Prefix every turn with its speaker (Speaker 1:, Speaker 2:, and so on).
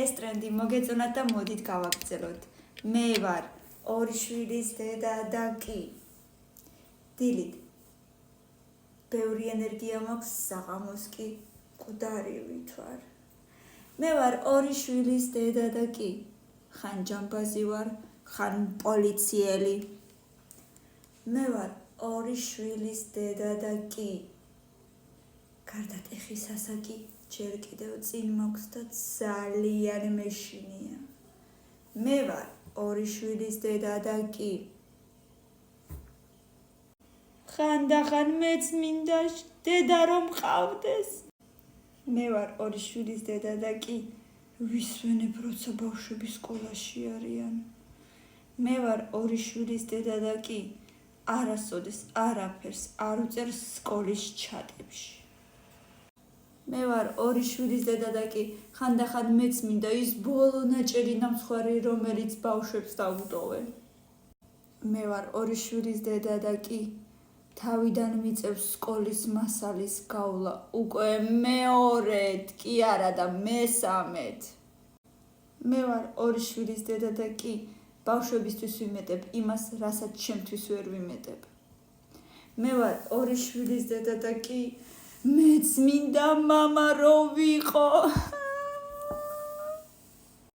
Speaker 1: ეს ტრენდი მოგეწონათ და მოდით გავაგრძელოთ. მე ვარ 2 შვილის დედა და კი დილით ბევრი ენერგია მაქვს, საღამოს კი მკვდარივით ვარ. მე ვარ 2 შვილის დედა და კი ხან ჯამბაზი ვარ, ხან პოლიციელი. მე ვარ 2 შვილის დედა და კი გარდა ტეხისასა კი ჯერ კიდევ წინ მაქვს და ძალიან მეშინია. მე ვარ 2 შვილის დედა და კი ხანდახან მეც მინდა დედა რომ მყავდეს. მე ვარ 2 შვილის დედა და კი ვისვენებ როცა ბავშვები სკოლაში არიან. მე ვარ 2 შვილის დედა და კი არასოდეს არაფერს არ უწერ სკოლის ჩატებში. მე ვარ 2 შვილის დედა და კი ხანდახან მეც მინდა ის ბოლო ნაჭერი ნამსხვარი რომელიც ბავშვებს დაუტოვე. მე ვარ 2 შვილის დედა და კი თავიდან მიწევს სკოლის მასალის გავლა უკვე მეორედ კი არა და მესამედ. მე ვარ 2 შვილის დედა და კი ბავშვებისთვის ვიმეტებ იმას, რასაც ჩემთვის ვერ ვიმეტებ. მე ვარ 2 შვილის დედა და კი მეც მინდა მამა რო ვიყო.